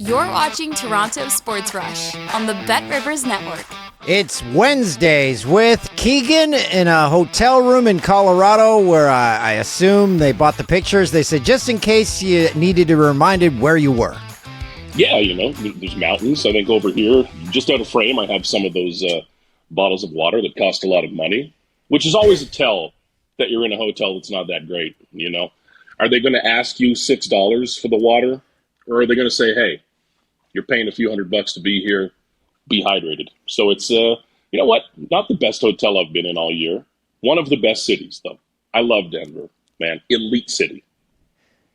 You're watching Toronto Sports Rush on the Bet Rivers Network. It's Wednesdays with Keegan in a hotel room in Colorado where I assume they bought the pictures. They said just in case you needed to be reminded where you were. Yeah, there's mountains. I think over here, just out of frame, I have some of those bottles of water that cost a lot of money, which is always a tell that you're in a hotel that's not that great, Are they going to ask you $6 for the water? Or are they going to say, hey, you're paying a few $100 to be here, be hydrated? So it's, not the best hotel I've been in all year. One of the best cities, though. I love Denver, man. Elite city.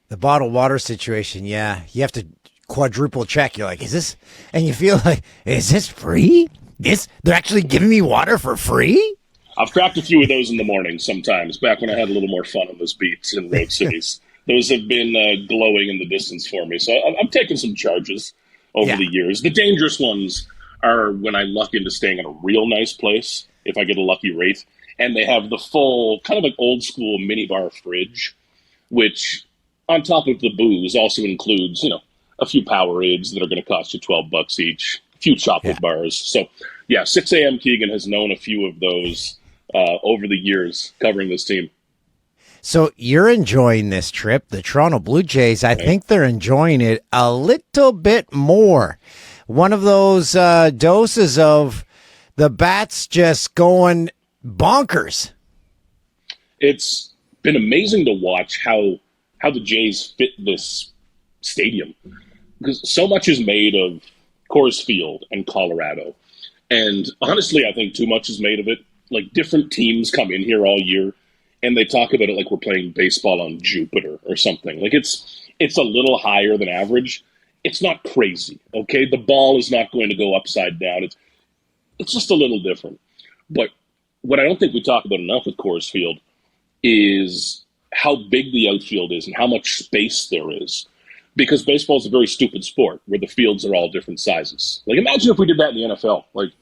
The bottled water situation, yeah. You have to quadruple check. You're like, is this? And you feel like, is this free? They're actually giving me water for free? I've cracked a few of those in the morning sometimes, back when I had a little more fun on those beats in road cities. Those have been glowing in the distance for me. So I'm taking some charges over the years. The dangerous ones are when I luck into staying in a real nice place, if I get a lucky rate, and they have the full, kind of like old school minibar fridge, which on top of the booze also includes, a few Powerades that are going to cost you $12 each, a few chocolate bars. So, 6 a.m. Keegan has known a few of those over the years covering this team. So you're enjoying this trip. The Toronto Blue Jays, I think they're enjoying it a little bit more. One of those doses of the bats just going bonkers. It's been amazing to watch how the Jays fit this stadium, because so much is made of Coors Field and Colorado. And honestly, I think too much is made of it. Like, different teams come in here all year and they talk about it like we're playing baseball on Jupiter or something. Like, it's a little higher than average. It's not crazy, okay? The ball is not going to go upside down. It's just a little different. But what I don't think we talk about enough with Coors Field is how big the outfield is and how much space there is. Because baseball is a very stupid sport where the fields are all different sizes. Like, imagine if we did that in the NFL. Like,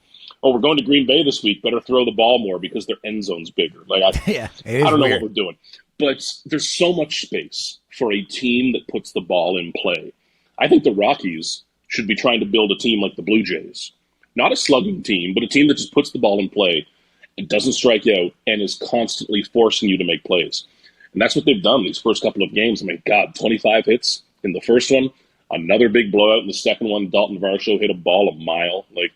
we're going to Green Bay this week, better throw the ball more because their end zone's bigger. Like, I don't know what we're doing. But there's so much space for a team that puts the ball in play. I think the Rockies should be trying to build a team like the Blue Jays. Not a slugging team, but a team that just puts the ball in play and doesn't strike out and is constantly forcing you to make plays. And that's what they've done these first couple of games. I mean, God, 25 hits in the first one, another big blowout in the second one. Daulton Varsho hit a ball a mile. Like,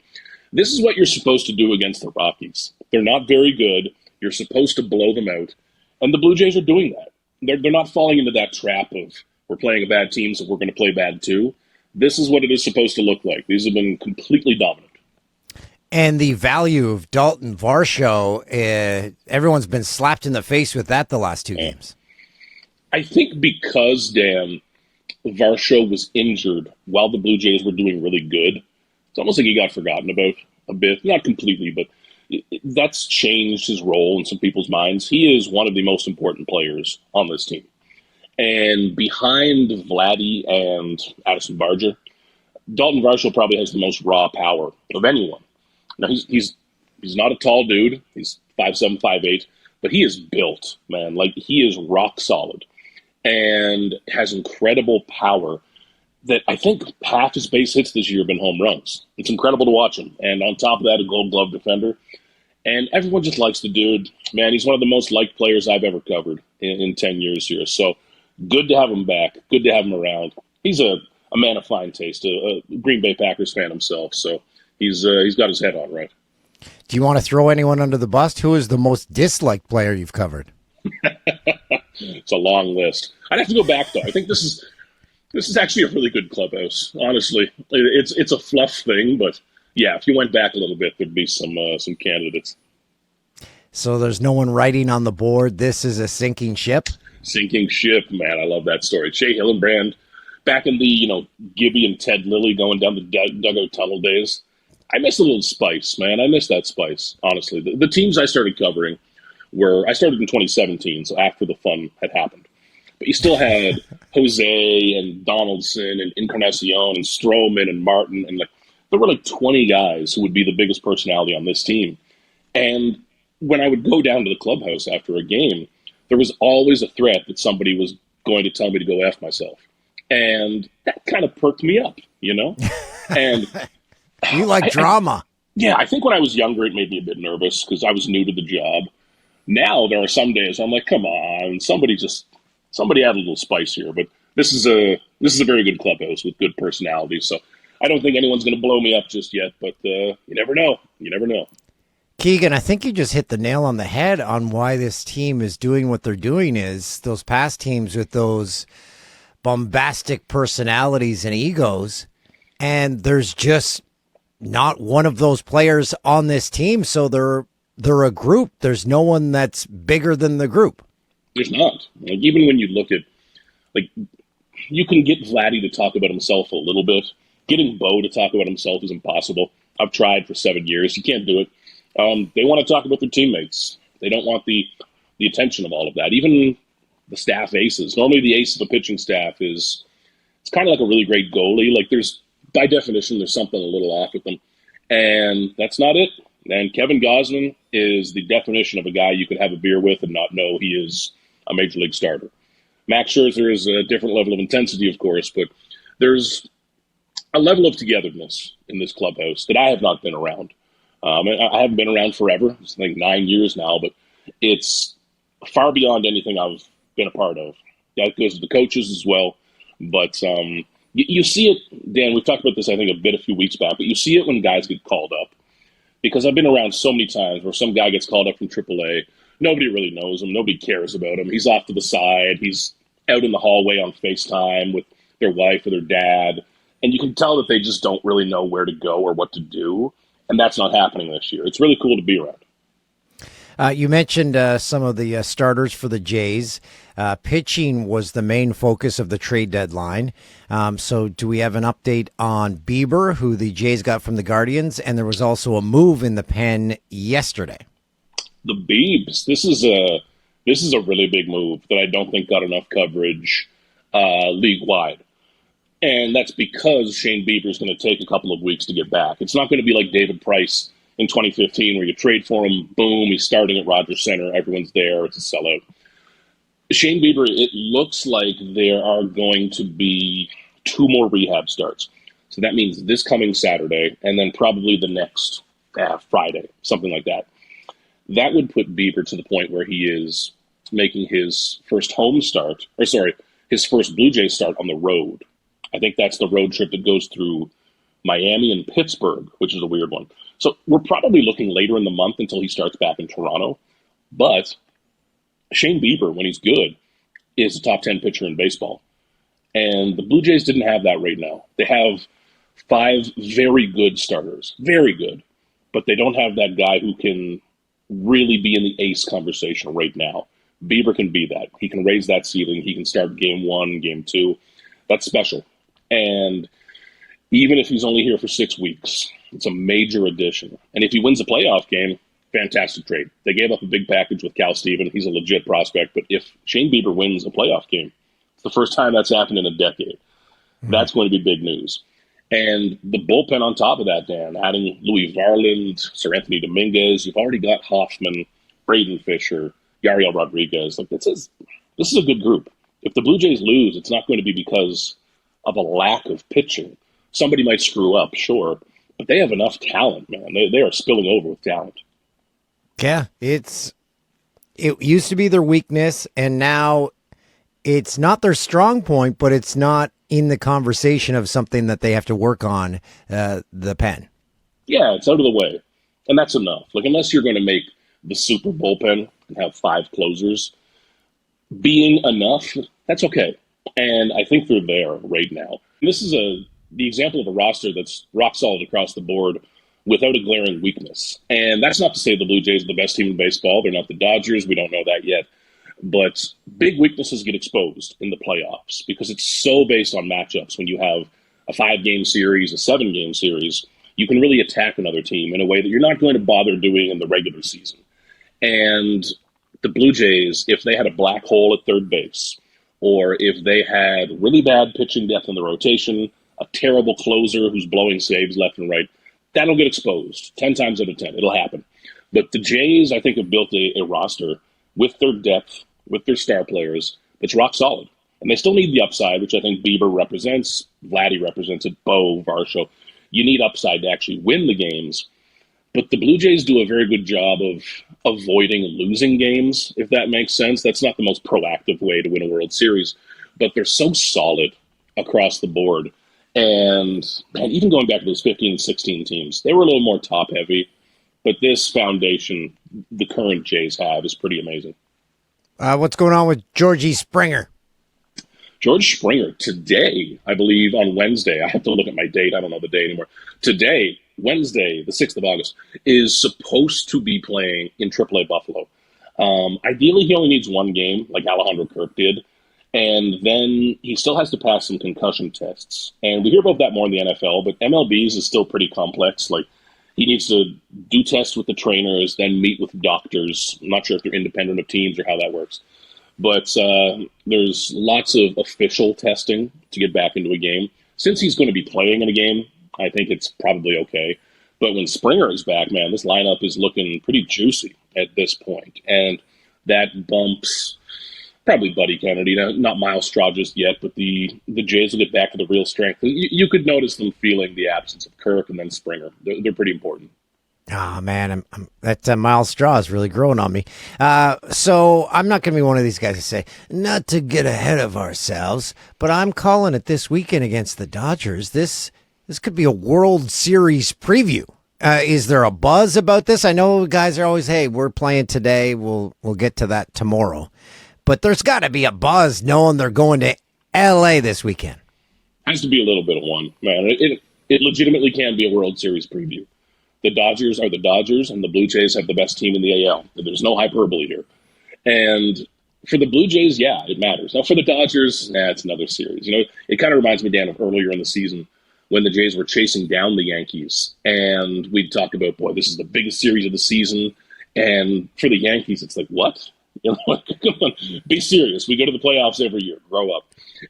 this is what you're supposed to do against the Rockies. They're not very good. You're supposed to blow them out. And the Blue Jays are doing that. They're not falling into that trap of we're playing a bad team, so we're going to play bad too. This is what it is supposed to look like. These have been completely dominant. And the value of Daulton Varsho, everyone's been slapped in the face with that the last two games. I think because, Dan, Varsho was injured while the Blue Jays were doing really good, it's almost like he got forgotten about a bit. Not completely, but that's changed his role in some people's minds. He is one of the most important players on this team. And behind Vladdy and Addison Barger, Daulton Varsho probably has the most raw power of anyone. Now, he's not a tall dude. He's 5'7", 5'8", but he is built, man. Like, he is rock solid and has incredible power that I think half his base hits this year have been home runs. It's incredible to watch him. And on top of that, a Gold Glove defender. And everyone just likes the dude. Man, he's one of the most liked players I've ever covered in 10 years here. So good to have him back. Good to have him around. He's a man of fine taste, a Green Bay Packers fan himself. So he's got his head on right. Do you want to throw anyone under the bus? Who is the most disliked player you've covered? It's a long list. I'd have to go back, though. I think this is actually a really good clubhouse, honestly. It's a fluff thing, but yeah, if you went back a little bit, there'd be some candidates. So there's no one writing on the board. This is a sinking ship? Sinking ship, man. I love that story. Shea Hillenbrand, back in the, Gibby and Ted Lilly going down the dugout tunnel days. I miss a little spice, man. I miss that spice, honestly. The teams I started covering I started in 2017, so after the fun had happened. But you still had Jose and Donaldson and Encarnacion and Stroman and Martin. And there were 20 guys who would be the biggest personality on this team. And when I would go down to the clubhouse after a game, there was always a threat that somebody was going to tell me to go F myself. And that kind of perked me up, And you like drama. I think when I was younger, it made me a bit nervous because I was new to the job. Now there are some days I'm like, come on, somebody add a little spice here. But this is a very good clubhouse with good personalities. So I don't think anyone's going to blow me up just yet. But you never know. You never know. Keegan, I think you just hit the nail on the head on why this team is doing what they're doing. Is those past teams with those bombastic personalities and egos, and there's just not one of those players on this team. So they're a group. There's no one that's bigger than the group. There's not. Like, even when you look at, like, you can get Vladdy to talk about himself a little bit. Getting Bo to talk about himself is impossible. I've tried for 7 years. You can't do it. They want to talk about their teammates. They don't want the attention of all of that. Even the staff aces. Normally the ace of the pitching staff it's kind of like a really great goalie. Like, by definition, there's something a little off with them. And that's not it. And Kevin Gausman is the definition of a guy you could have a beer with and not know he is a major league starter. Max Scherzer is a different level of intensity, of course, but there's a level of togetherness in this clubhouse that I have not been around. I haven't been around forever. It's like 9 years now, but it's far beyond anything I've been a part of. That goes to the coaches as well. But you see it, Dan, we've talked about this, I think, a few weeks back, but you see it when guys get called up. Because I've been around so many times where some guy gets called up from AAA. Nobody really knows him. Nobody cares about him. He's off to the side. He's out in the hallway on FaceTime with their wife or their dad. And you can tell that they just don't really know where to go or what to do. And that's not happening this year. It's really cool to be around. You mentioned some of the starters for the Jays. Pitching was the main focus of the trade deadline. So do we have an update on Bieber, who the Jays got from the Guardians? And there was also a move in the pen yesterday. The Biebs. This is a really big move that I don't think got enough coverage league-wide. And that's because Shane Bieber is going to take a couple of weeks to get back. It's not going to be like David Price in 2015 where you trade for him, boom, he's starting at Rogers Center, everyone's there, it's a sellout. Shane Bieber, it looks like there are going to be 2 more rehab starts. So that means this coming Saturday and then probably the next Friday, something like that. That would put Bieber to the point where he is making his first his first Blue Jays start on the road. I think that's the road trip that goes through Miami and Pittsburgh, which is a weird one. So we're probably looking later in the month until he starts back in Toronto. But Shane Bieber, when he's good, is a top 10 pitcher in baseball. And the Blue Jays didn't have that right now. They have 5 very good starters, very good. But they don't have that guy who can really be in the ace conversation right now. Bieber can be that. He can raise that ceiling. He can start game 1, game 2. That's special. And even if he's only here for 6 weeks, it's a major addition. And if he wins a playoff game, fantastic trade. They gave up a big package with Cal Steven. He's a legit prospect. But if Shane Bieber wins a playoff game, it's the first time that's happened in a decade. Mm-hmm. That's going to be big news. And the bullpen on top of that, Dan, adding Louis Varland, Sir Anthony Dominguez, you've already got Hoffman, Braden Fisher, Yariel Rodriguez. Like, this is a good group. If the Blue Jays lose, it's not going to be because of a lack of pitching. Somebody might screw up, sure, but they have enough talent, man. They are spilling over with talent. Yeah, it used to be their weakness, and now it's not their strong point, but it's not in the conversation of something that they have to work on, the pen. Yeah, it's out of the way, and that's enough. Like, unless you're going to make the super bullpen and have 5 closers, being enough, that's okay. And I think they're there right now. This is the example of a roster that's rock solid across the board without a glaring weakness. And that's not to say the Blue Jays are the best team in baseball. They're not the Dodgers. We don't know that yet. But big weaknesses get exposed in the playoffs because it's so based on matchups. When you have a 5-game series, a 7-game series, you can really attack another team in a way that you're not going to bother doing in the regular season. And the Blue Jays, if they had a black hole at third base, or if they had really bad pitching depth in the rotation, a terrible closer who's blowing saves left and right, that'll get exposed 10 times out of 10. It'll happen. But the Jays, I think, have built a roster with their depth, with their star players, that's rock solid. And they still need the upside, which I think Bieber represents, Vladdy represents it, Varsho. You need upside to actually win the games. But the Blue Jays do a very good job of avoiding losing games, if that makes sense. That's not the most proactive way to win a World Series, but they're so solid across the board. And man, even going back to those 15 and 16 teams, they were a little more top-heavy. But this foundation the current Jays have is pretty amazing. What's going on with Georgie Springer? George Springer today, I believe on Wednesday, I have to look at my date. I don't know the day anymore. Today, Wednesday, the 6th of August, is supposed to be playing in AAA Buffalo. Ideally, he only needs one game, like Alejandro Kirk did. And then he still has to pass some concussion tests. And we hear about that more in the NFL, but MLB's is still pretty complex. Like, he needs to do tests with the trainers, then meet with doctors. I'm not sure if they're independent of teams or how that works. But there's lots of official testing to get back into a game. Since he's going to be playing in a game, I think it's probably okay. But when Springer is back, man, this lineup is looking pretty juicy at this point. And that bumps probably Buddy Kennedy, not Miles Straw just yet, but the Jays will get back to the real strength. You could notice them feeling the absence of Kirk and then Springer. They're pretty important. Oh, man, that Miles Straw is really growing on me. So I'm not going to be one of these guys to say, not to get ahead of ourselves, but I'm calling it this weekend against the Dodgers. This could be a World Series preview. Is there a buzz about this? I know guys are always, hey, we're playing today. We'll get to that tomorrow. But there's got to be a buzz knowing they're going to L.A. this weekend. Has to be a little bit of one, man. It legitimately can be a World Series preview. The Dodgers are the Dodgers, and the Blue Jays have the best team in the AL. There's no hyperbole here. And for the Blue Jays, yeah, it matters. Now, for the Dodgers, it's another series. You know, it kind of reminds me, Dan, of earlier in the season when the Jays were chasing down the Yankees. And we'd talk about, boy, this is the biggest series of the season. And for the Yankees, it's like, what? You know, come on, be serious. We go to the playoffs every year. Grow up.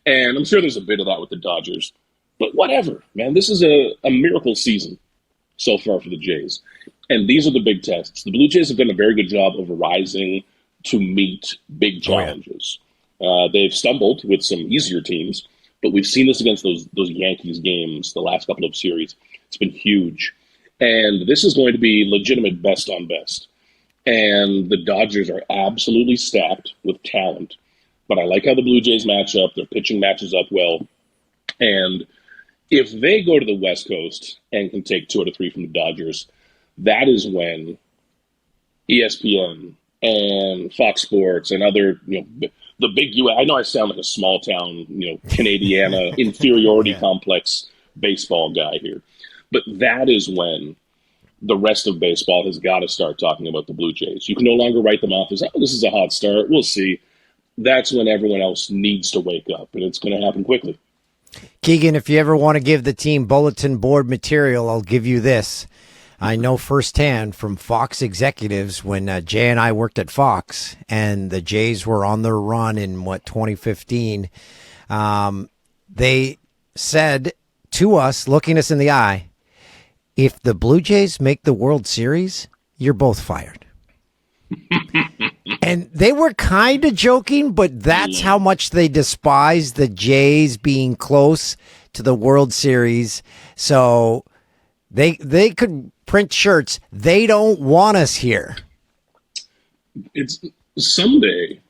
And I'm sure there's a bit of that with the Dodgers. But whatever, man. This is a miracle season so far for the Jays. And these are the big tests. The Blue Jays have done a very good job of rising to meet big challenges. They've stumbled with some easier teams, but we've seen this against those Yankees games the last couple of series. It's been huge. And this is going to be legitimate best on best. And the Dodgers are absolutely stacked with talent. But I like how the Blue Jays match up. Their pitching matches up well. And if they go to the West Coast and can take 2 out of 3 from the Dodgers, that is when ESPN and Fox Sports and other, the big U.S. I know I sound like a small town, Canadiana inferiority complex baseball guy here, but that is when the rest of baseball has got to start talking about the Blue Jays. You can no longer write them off as, this is a hot start. We'll see. That's when everyone else needs to wake up, and it's going to happen quickly. Keegan, if you ever want to give the team bulletin board material, I'll give you this. I know firsthand from Fox executives when Jay and I worked at Fox and the Jays were on their run in, 2015, they said to us, looking us in the eye, if the Blue Jays make the World Series, you're both fired. And they were kind of joking, but that's how much they despise the Jays being close to the World Series. So they could print shirts. They don't want us here. It's someday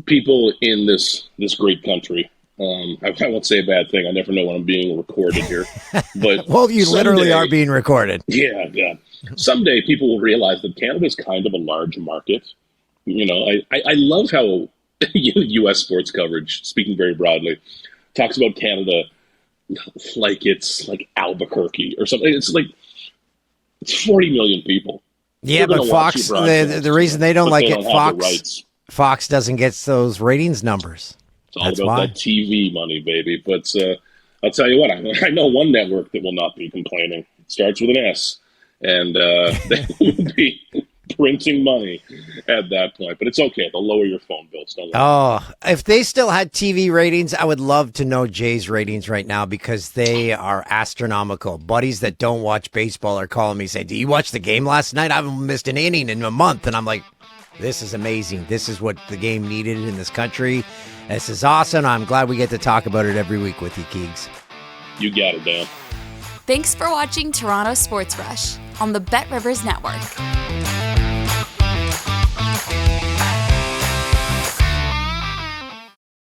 people in this great country. I won't say a bad thing. I never know when I'm being recorded here. But well, you literally are being recorded. Yeah. Someday people will realize that Canada is kind of a large market. I love how U.S. sports coverage, speaking very broadly, talks about Canada like it's like Albuquerque or something. It's 40 million people. Yeah, but Fox, the reason they don't like it, Fox doesn't get those ratings numbers. It's all about that TV money, baby. But I'll tell you what, I know one network that will not be complaining. It starts with an S, and they will be printing money at that point. But it's okay. They'll lower your phone bills. Don't worry. Oh, if they still had TV ratings, I would love to know Jay's ratings right now because they are astronomical. Buddies that don't watch baseball are calling me saying, do you watch the game last night? I haven't missed an inning in a month. And I'm like, This is amazing. This is what the game needed in this country. This is awesome. I'm glad we get to talk about it every week with you, Keegs. You got it, Dan. Thanks for watching Toronto Sports Rush on the Bet Rivers Network.